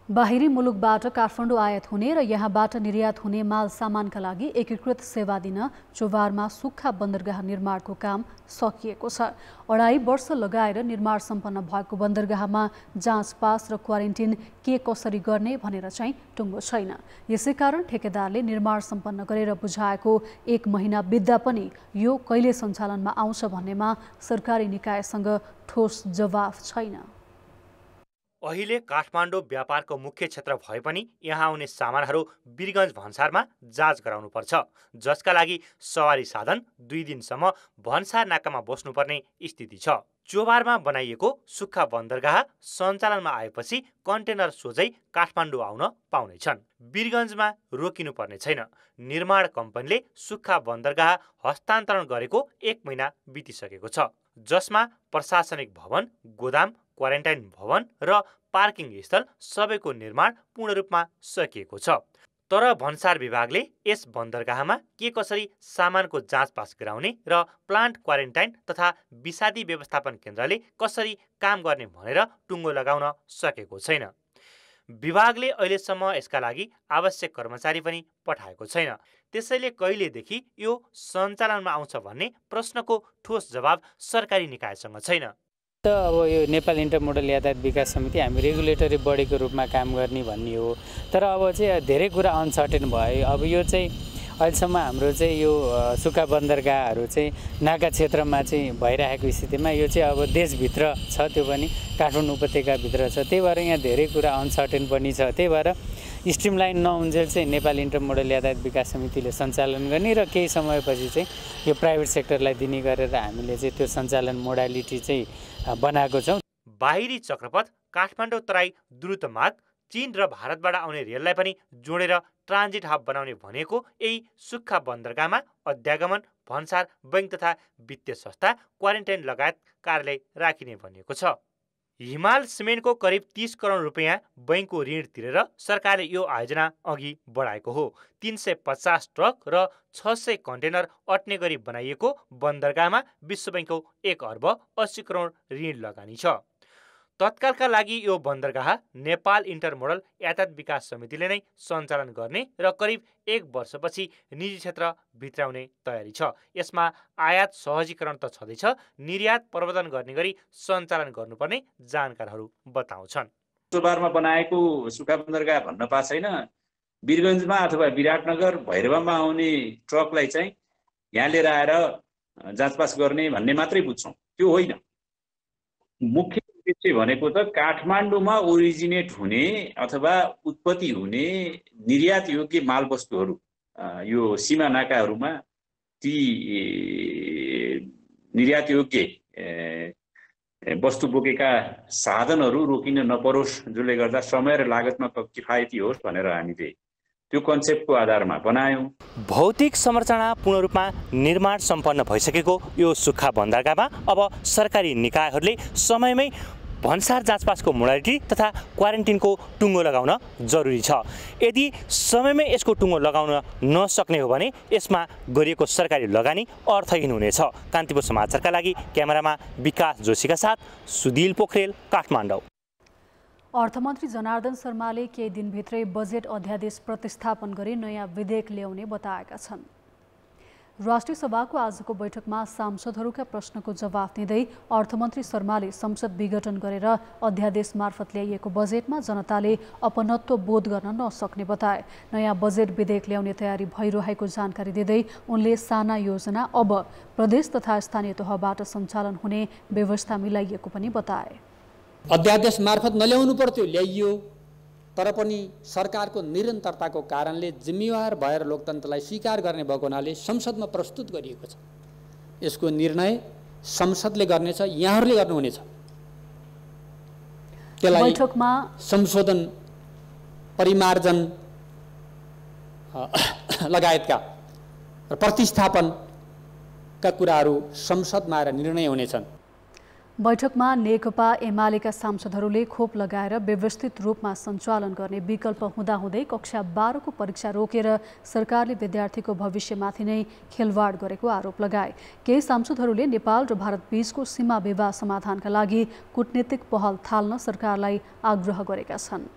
बाहिरी मुलुकबाट काठमाडौँ आयात हुने र यहाँबाट निर्यात हुने माल सामानका लागि एकीकृत सेवा दिन चोभारमा सुक्खा बन्दरगाह निर्माणको काम सकिएको छ। 2.5 वर्ष लगाएर निर्माण सम्पन्न भएको बन्दरगाहमा जाँच पास र क्वारेन्टिन के कसरी गर्ने भनेर चाहिँ टुङ्गो छैन। यसै कारण ठेकेदारले निर्माण सम्पन्न गरेर बुझाएको 1 महिना बित्दा पनि यो कहिले सञ्चालनमा आउँछ भन्नेमा सरकारी निकायसँग ठोस जवाफ छैन। अहिले काठमाडौँ व्यापारको मुख्य क्षेत्र भए पनि यहाँ आउने सामानहरू वीरगञ्ज भन्सारमा जाँच गराउनुपर्छ, जसका लागि सवारी साधन 2 दिनसम्म भन्सार नाकामा बस्नुपर्ने स्थिति छ। चोबारमा बनाइएको सुक्खा बन्दरगाह सञ्चालनमा आएपछि कन्टेनर सोझै काठमाडौँ आउन पाउनेछन्। वीरगञ्जमा रोकिनुपर्ने छैन। निर्माण कम्पनीले सुक्खा बन्दरगाह हस्तान्तरण गरेको 1 महिना बितिसकेको छ, जसमा प्रशासनिक भवन, गोदाम, क्वारेन्टाइन भवन र पार्किङ स्थल सबैको निर्माण पूर्ण रूपमा सकिएको छ। तर भन्सार विभागले यस बन्दरगाहमा के कसरी सामानको जाँचपास गराउने र प्लान्ट क्वारेन्टाइन तथा विषादी व्यवस्थापन केन्द्रले कसरी काम गर्ने भनेर टुङ्गो लगाउन सकेको छैन। विभागले अहिलेसम्म यसका लागि आवश्यक कर्मचारी पनि पठाएको छैन। त्यसैले कहिलेदेखि यो सञ्चालनमा आउँछ भन्ने प्रश्नको ठोस जवाब सरकारी निकायसँग छैन। अब यो नेपाल इन्टरमोडल यातायात विकास समिति हामी रेगुलेटरी बडीको रूपमा काम गर्ने भन्ने हो। तर अब चाहिँ धेरै कुरा अनसर्टेन भयो। अब यो चाहिँ अहिलेसम्म हाम्रो चाहिँ यो सुक्खा बन्दरगाहहरू चाहिँ नाका क्षेत्रमा चाहिँ भइरहेको स्थितिमा यो चाहिँ अब देशभित्र छ, त्यो पनि काठमाडौँ उपत्यकाभित्र छ। त्यही भएर यहाँ धेरै कुरा अनसर्टेन पनि छ। त्यही भएर स्ट्रिमलाइन नहुन्जेल चाहिँ नेपाल इन्टरमोडल यातायात विकास समितिले सञ्चालन गर्ने र केही समयपछि चाहिँ यो प्राइभेट सेक्टरलाई दिने गरेर हामीले चाहिँ त्यो सञ्चालन मोडालिटी चाहिँ बनाएको छौँ। बाहिरी चक्रपथ काठमाडौँ तराई द्रुत मार्ग, चीन र भारतबाट आउने रेललाई पनि जोडेर ट्रान्जिट हब बनाउने भनेको यही सुक्खा बन्दरगाहमा अध्यागमन, भन्सार, बैंक तथा वित्तीय संस्था, क्वारेन्टाइन लगायत कार्यालय राखिने भनिएको छ। हिमाल सिमेन्टको करिब 30 करोड रुपियाँ बैंकको ऋण तिरेर सरकारले यो आयोजना अघि बढाएको हो। 350 ट्रक र 600 कन्टेनर अट्ने गरी बनाइएको बन्दरगाहमा विश्व बैंकको 1 अर्ब 80 करोड ऋण लगानी छ। तत्कालका लागि यो बन्दरगाह नेपाल इन्टरमोडल यातायात विकास समितिले नै सञ्चालन गर्ने र करिब 1 वर्षपछि निजी क्षेत्र भित्राउने तयारी छ। यसमा आयात सहजीकरण त छँदैछ, निर्यात प्रवर्धन गर्ने गरी सञ्चालन गर्नुपर्ने जानकारहरू बताउँछन्। चोबारमा बनाएको सुक्खा बन्दरगाह भन्न पाएको छैन। वीरगञ्जमा अथवा विराटनगर, भैरवमा आउने ट्रकलाई चाहिँ यहाँ लिएर आएर जाँचपास गर्ने भन्ने मात्रै बुझ्छौँ, त्यो होइन। मुख्य उद्देश्य भनेको त काठमाडौँमा ओरिजिनेट हुने अथवा उत्पत्ति हुने निर्यात योग्य मालवस्तुहरू यो सीमा नाकाहरूमा ती निर्यात योग्य वस्तु बोकेका साधनहरू रोकिन नपरोस्, जसले गर्दा समय र लागतमा किफायती होस् भनेर हामीले त्यो कन्सेप्टको आधारमा बनायौँ। भौतिक संरचना पूर्ण रूपमा निर्माण सम्पन्न भइसकेको यो सुक्खा बन्दरगाहमा अब सरकारी निकायहरूले समयमै भन्सार जाँचपासको मोडालिटी तथा क्वारेन्टिनको टुङ्गो लगाउन जरुरी छ। यदि समयमै यसको टुङ्गो लगाउन नसक्ने हो भने यसमा गरिएको सरकारी लगानी अर्थहीन हुनेछ। कान्तिपुर समाचारका लागि क्यामेरामा विकास जोशीका साथ सुदिल पोखरेल, काठमाडौँ। अर्थमन्त्री जनार्दन शर्माले केही दिनभित्रै बजेट अध्यादेश प्रतिस्थापन गरी नयाँ विधेयक ल्याउने बताएका छन्। राष्ट्रिय सभाको आजको बैठकमा सांसदहरूका प्रश्नको जवाफ दिँदै अर्थमन्त्री शर्माले संसद विघटन गरेर अध्यादेश मार्फत ल्याइएको बजेटमा जनताले अपनत्व बोध गर्न नसक्ने बताए। नयाँ बजेट विधेयक ल्याउने तयारी भइरहेको जानकारी दिँदै उनले साना योजना अब प्रदेश तथा स्थानीय तहबाट सञ्चालन हुने व्यवस्था मिलाइएको पनि बताए। अध्यादेश मार्फत नल्याउनु पर्थ्यो, ल्याइयो, तर पनि सरकारको निरन्तरताको कारणले जिम्मेवार भएर लोकतन्त्रलाई स्वीकार गर्ने भएको हुनाले संसदमा प्रस्तुत गरिएको छ। यसको निर्णय संसदले गर्नेछ, यहाँहरूले गर्नुहुनेछ। त्यसलाई बैठकमा संशोधन, परिमार्जन लगायतका र प्रतिस्थापनका कुराहरू संसदमा आएर निर्णय हुनेछन्। बैठकमा नेकपा एमालेका सांसदहरूले खोप लगाएर व्यवस्थित रूपमा सञ्चालन गर्ने विकल्प हुँदाहुँदै कक्षा 12 को परीक्षा रोकेर सरकारले विद्यार्थीको भविष्यमाथि नै खेलवाड गरेको आरोप लगाए। केही सांसदहरूले नेपाल र भारत बीचको सीमा विवाद समाधानका लागि कूटनीतिक पहल थाल्न सरकारलाई आग्रह गरेका छन्।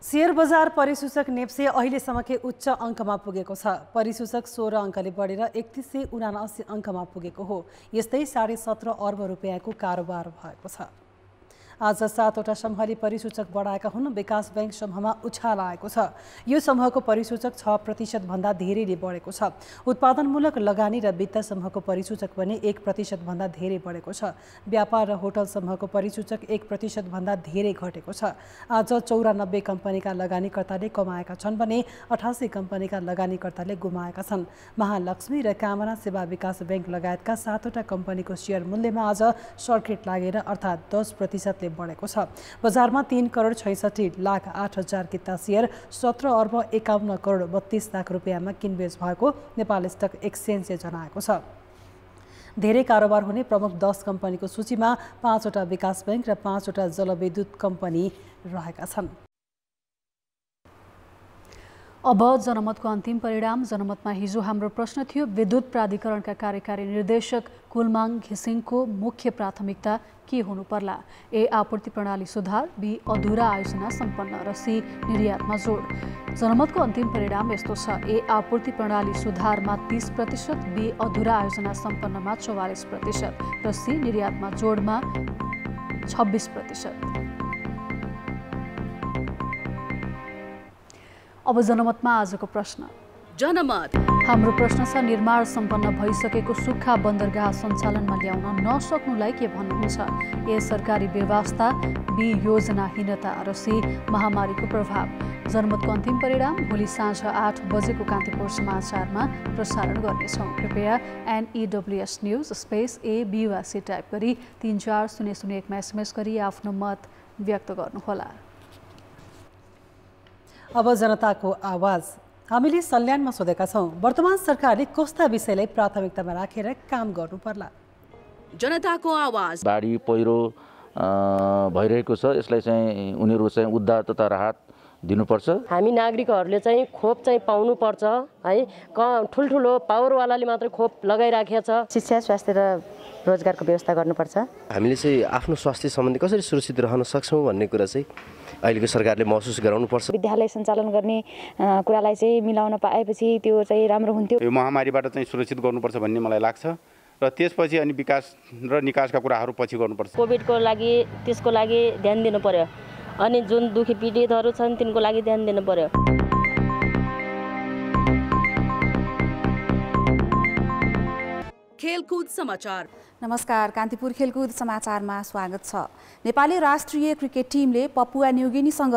शेयर बजार परिसूचक नेप्से अहिलेसम्मकै उच्च अङ्कमा पुगेको छ। परिसूचक 16 अङ्कले बढेर 3179 अङ्कमा पुगेको हो। यस्तै 17.5 अर्ब रुपियाँको कारोबार भएको छ। आज 7वटा समूहले परिसूचक बढाएका हुन्। विकास बैंक समूहमा उछाल आएको छ। यो समूहको परिसूचक 6% भन्दा धेरैले बढेको छ। उत्पादनमूलक लगानी र वित्त समूहको परिसूचक पनि 1% भन्दा धेरै बढेको छ। व्यापार र होटल समूहको परिसूचक 1% भन्दा धेरै घटेको छ। आज 94 कम्पनीका लगानीकर्ताले कमाएका छन् भने 88 कम्पनीका लगानीकर्ताले गुमाएका छन्। महालक्ष्मी र कामना सेवा विकास बैंक लगायतका 7वटा कम्पनीको शेयर मूल्यमा आज सर्किट लागेर अर्थात् 10% बढेको छ। बजारमा 3,66,08,000 किता शेयर 17,51,32,00,000 रुपियाँमा किनबेच भएको नेपाल स्टक एक्सचेन्जले जनाएको छ। धेरै कारोबार हुने प्रमुख 10 कम्पनीको सूचीमा 5वटा विकास बैंक र 5वटा जलविद्युत कम्पनी रहेका छन्। अब जनमतको अन्तिम परिणाम। जनमतमा हिजो हाम्रो प्रश्न थियो, विद्युत प्राधिकरणका कार्यकारी निर्देशक कुलमाङ घिसिङको मुख्य प्राथमिकता के हुनु पर्ला? ए. आपूर्ति प्रणाली सुधार, बी. अधुरा आयोजना सम्पन्न र सी. निर्यातमा जोड। जनमतको अन्तिम परिणाम यस्तो छ, ए. आपूर्ति प्रणाली सुधारमा 30%, बी. अधुरा आयोजना सम्पन्नमा 44% र सी. निर्यातमा जोडमा 26%। अब जनमतमा आजको प्रश्न। जनमत हाम्रो प्रश्न छ, निर्माण सम्पन्न भइसकेको सुक्खा बन्दरगाह सञ्चालनमा ल्याउन नसक्नुलाई के भन्नुहुन्छ? ए. सरकारी व्यवस्था, बी. योजनाहीनता र सी. महामारीको प्रभाव। जनमतको अन्तिम परिणाम भोलि साँझ 8 बजेको कान्तिपुर समाचारमा प्रसारण गर्नेछौँ। कृपया NEWS न्युज स्पेस AB वा सी टाइप गरी 34001मा SMS गरी आफ्नो मत व्यक्त गर्नुहोला। अब जनताको आवाज। हामीले सल्यानमा सोधेका छौँ, वर्तमान सरकारले कस्ता विषयलाई प्राथमिकतामा राखेर काम गर्नु पर्ला? जनताको आवाज। बाढी पहिरो भइरहेको छ, यसलाई चाहिँ उनीहरू चाहिँ उद्धार तथा राहत दिनुपर्छ। हामी नागरिकहरूले चाहिँ खोप चाहिँ पाउनुपर्छ है। ठुल्ठुलो पावरवालाले मात्रै खोप लगाइराखेको छ। शिक्षा, स्वास्थ्य र रोजगारको व्यवस्था गर्नुपर्छ। हामीले चाहिँ आफ्नो स्वास्थ्य सम्बन्धी कसरी सुरक्षित रहन सक्छौँ भन्ने कुरा चाहिँ अहिलेको सरकारले महसुस गराउनुपर्छ। विद्यालय सञ्चालन गर्ने कुरालाई चाहिँ मिलाउन पाएपछि त्यो चाहिँ राम्रो हुन्थ्यो। यो महामारीबाट चाहिँ सुरक्षित गर्नुपर्छ भन्ने मलाई लाग्छ र त्यसपछि अनि विकास र निकासका कुराहरू पछि गर्नुपर्छ। कोभिडको लागि त्यसको लागि ध्यान दिनु पर्यो, अनि जुन दुखी पीडितहरू छन् तिनको लागि ध्यान दिनु पर्यो। खेलकुद समाचार। नमस्कार, कान्तिपुर खेलकुद समाचारमा स्वागत छ। नेपाली राष्ट्रिय क्रिकेट टिमले पपुवा न्युगिनीसँग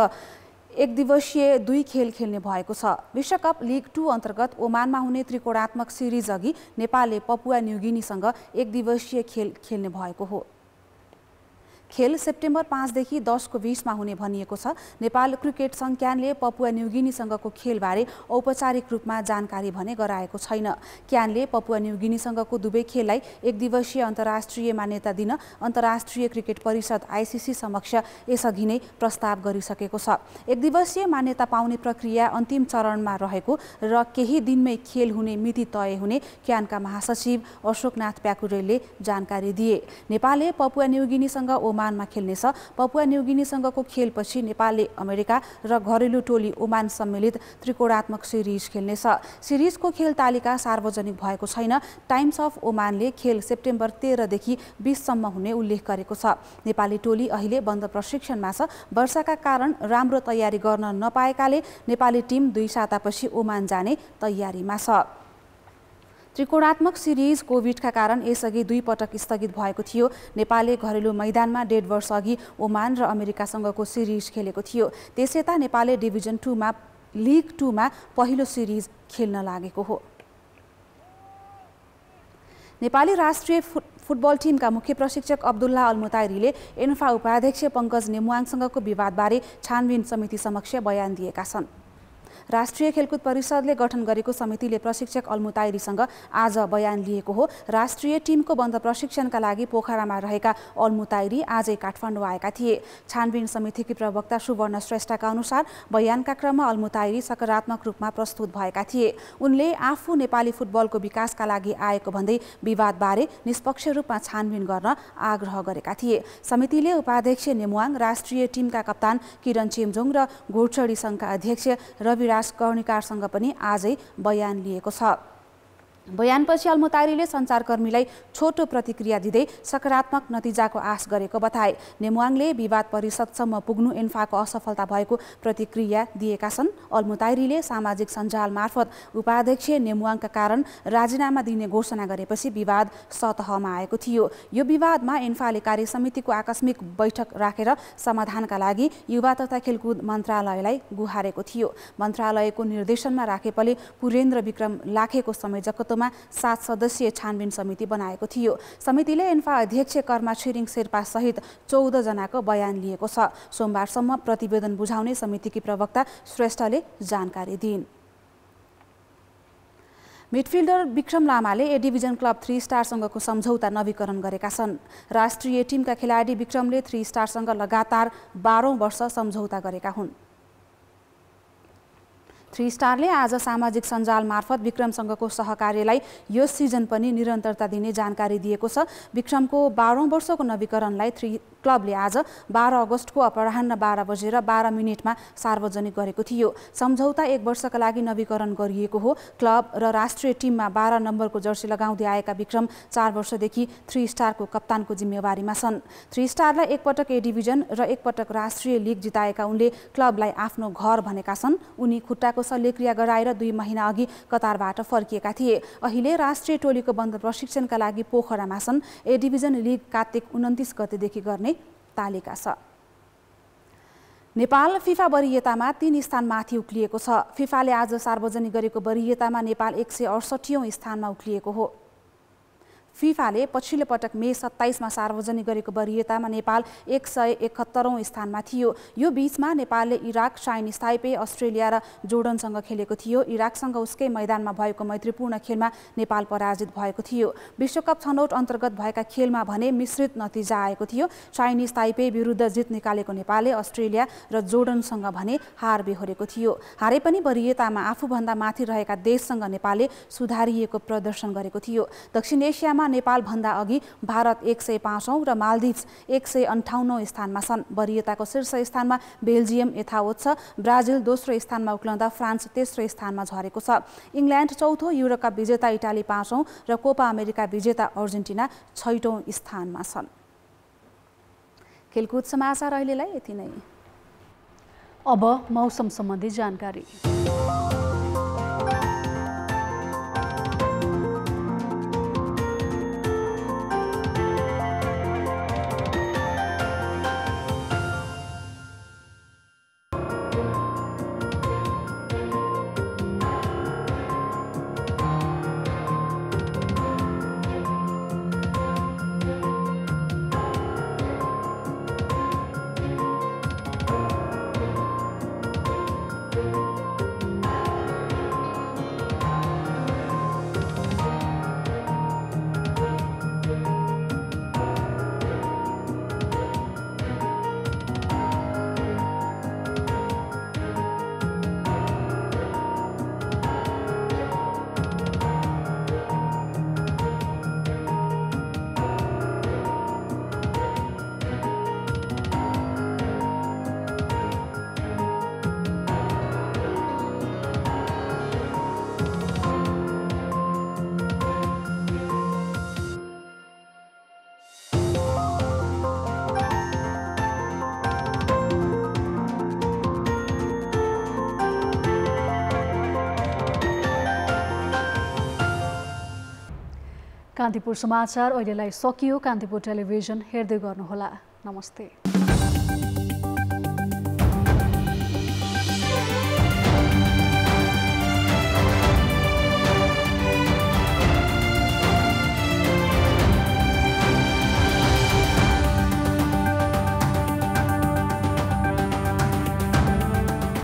एक दिवसीय 2 खेल खेल्ने भएको छ। विश्वकप लिग 2 अन्तर्गत ओमानमा हुने त्रिकोणात्मक सिरिज अघि नेपालले पपुवा न्युगिनीसँग एक दिवसीय खेल खेल्ने भएको हो। खेल सेप्टेम्बर 5 देखि 10 को बीचमा हुने भनिएको छ। नेपाल क्रिकेट संघ क्यानले पपुवा न्युगिनीसँगको खेलबारे औपचारिक रूपमा जानकारी भने गराएको छैन। क्यानले पपुवा न्युगिनीसँगको दुवै खेललाई एक दिवसीय अन्तर्राष्ट्रिय मान्यता दिन अन्तर्राष्ट्रिय क्रिकेट परिषद ICC समक्ष यसअघि नै प्रस्ताव गरिसकेको छ। एक दिवसीय मान्यता पाउने प्रक्रिया अन्तिम चरणमा रहेको र केही दिनमै खेल हुने मिति तय हुने क्यानका महासचिव अशोकनाथ प्याकुरेलले जानकारी दिए। नेपालले पपुवा न्युगिनीसँग ओमानमा खेल्नेछ। पपुवा न्युगिनीसँगको खेलपछि नेपालले अमेरिका र घरेलु टोली ओमान सम्मिलित त्रिकोणात्मक सिरिज खेल्नेछ। सिरिजको खेल तालिका सार्वजनिक भएको छैन। टाइम्स अफ ओमानले खेल सेप्टेम्बर 13 देखि 20 सम्म हुने उल्लेख गरेको छ। नेपाली टोली अहिले बन्द प्रशिक्षणमा छ। वर्षाका कारण राम्रो तयारी गर्न नपाएकाले नेपाली टिम 2 सातापछि ओमान जाने तयारीमा छ। त्रिकोणात्मक सिरिज कोभिडका कारण यसअघि 2 पटक स्थगित भएको थियो। नेपालले घरेलु मैदानमा 1.5 वर्ष अघि ओमान र अमेरिकासँगको सिरिज खेलेको थियो। त्यसयता नेपालले डिभिजन 2 मा लिग 2 मा पहिलो सिरिज खेल्न लागेको हो। नेपाली राष्ट्रिय फुटबल टिमका मुख्य प्रशिक्षक अब्दुल्ला अल्मुताइरीले एन्फा उपाध्यक्ष पंकज नेमुवाङसँगको विवादबारे छानबिन समिति समक्ष बयान दिएका छन्। राष्ट्रिय खेलकुद परिषदले गठन गरेको समितिले प्रशिक्षक अल्मुताइरीसँग आज बयान लिएको हो। राष्ट्रिय टिमको बन्द प्रशिक्षणका लागि पोखरामा रहेका अल्मुताइरी आजै काठमाडौँ आएका थिए। छानबिन समितिकी प्रवक्ता सुवर्ण श्रेष्ठका अनुसार बयानका क्रममा अल्मुताइरी सकारात्मक रूपमा प्रस्तुत भएका थिए। उनले आफू नेपाली फुटबलको विकासका लागि आएको भन्दै विवादबारे निष्पक्ष रूपमा छानबिन गर्न आग्रह गरेका थिए। समितिले उपाध्यक्ष नेमुवाङ, राष्ट्रिय टिमका कप्तान किरण चेम्जोङ र घोडचडी सङ्घका अध्यक्ष रविराज कर्णिकारसँग पनि आजै बयान लिएको छ। बयानपछि अल्मुतारीले सञ्चारकर्मीलाई छोटो प्रतिक्रिया दिँदै सकारात्मक नतिजाको आश गरेको बताए। नेमुवाङले विवाद परिषदसम्म पुग्नु एन्फाको असफलता भएको प्रतिक्रिया दिएका छन्। अल्मुतारीले सामाजिक सञ्जाल मार्फत उपाध्यक्ष नेमुवाङका कारण राजीनामा दिने घोषणा गरेपछि विवाद सतहमा आएको थियो। यो विवादमा एन्फाले कार्यसमितिको आकस्मिक बैठक राखेर समाधानका लागि युवा तथा खेलकुद मन्त्रालयलाई गुहारेको थियो। मन्त्रालयको निर्देशनमा राखेपले पुरेन्द्र विक्रम लाखेको संयोजकत्वमा 7 सदस्यीय छानबिन समिति बनाएको थियो। समितिले एन्फा अध्यक्ष कर्मा छिरिङ शेर्पा सहित 14 जनाको बयान लिएको छ। सोमबारसम्म प्रतिवेदन बुझाउने समितिकी प्रवक्ता श्रेष्ठले जानकारी दिइन्। मिडफिल्डर विक्रम लामाले ए डिभिजन क्लब 3 स्टारसँगको सम्झौता नवीकरण गरेका छन्। राष्ट्रिय टिमका खेलाडी विक्रमले 3 स्टारसँग लगातार 12औं वर्ष सम्झौता गरेका हुन्। 3 स्टारले आज सामाजिक सञ्जाल मार्फत विक्रमसँगको सहकार्यलाई यो सिजन पनि निरन्तरता दिने जानकारी दिएको छ। विक्रमको 12औं वर्षको नवीकरणलाई 3 क्लबले आज 12 अगस्तको अपराह्न 12 बजेर 12 मिनेटमा सार्वजनिक गरेको थियो। सम्झौता 1 वर्षका लागि नवीकरण गरिएको हो। क्लब र राष्ट्रिय टिममा 12 नम्बरको जर्सी लगाउँदै आएका विक्रम 4 वर्षदेखि 3 स्टारको कप्तानको जिम्मेवारीमा छन्। 3 स्टारलाई एकपटक ए डिभिजन र एकपटक राष्ट्रिय लिग जिताएका उनले क्लबलाई आफ्नो घर भनेका छन्। उनी खुट्टाको शल्यक्रिया गराएर 2 महिना अघि कतारबाट फर्किएका थिए। अहिले राष्ट्रिय टोलीको बन्द प्रशिक्षणका लागि पोखरामा छन्। ए डिभिजन लिग कार्तिक 29 गतेदेखि गर्ने तालिका छ। नेपाल फिफा वरियतामा 3 स्थान माथि उक्लिएको छ। फिफाले आज सार्वजनिक गरेको वरियतामा नेपाल 168औं स्थानमा उक्लिएको हो। फिफाले पछिल्लो पटक मे 27 मा सार्वजनिक गरेको वरियतामा नेपाल 171औं स्थानमा थियो। यो बीचमा नेपालले इराक, चाइनिज ताइपे, अस्ट्रेलिया र जोर्डनसँग खेलेको थियो। इराकसँग उसकै मैदानमा भएको मैत्रीपूर्ण खेलमा नेपाल पराजित भएको थियो। विश्वकप छनौट अन्तर्गत भएका खेलमा भने मिश्रित नतिजा आएको थियो। चाइनिज ताइपे विरुद्ध जित निकालेको नेपालले अस्ट्रेलिया र जोर्डनसँग भने हार बेहोरेको थियो। हारे पनि वरियतामा आफूभन्दा माथि रहेका देशसँग नेपालले सुधारिएको प्रदर्शन गरेको थियो। दक्षिण एसियामा नेपाल भन्दा अघि भारत 105औं र मालदिभ्स 158औं स्थानमा छन्। वरियताको शीर्ष स्थानमा बेल्जियम यथावत छ। ब्राजिल दोस्रो स्थानमा उक्लँदा फ्रान्स तेस्रो स्थानमा झरेको छ। इङ्ल्यान्ड चौथो, युरोकप विजेता इटाली 5औं र कोपा अमेरिका विजेता अर्जेन्टिना 6औं स्थानमा छन्। खेलकुद समाचार अहिलेलाई यति नै। अब मौसम सम्बन्धी जानकारी। कान्तिपुर समाचार अहिलेलाई सकियो। कान्तिपुर टेलिभिजन हेर्दै गर्नुहोला। नमस्ते।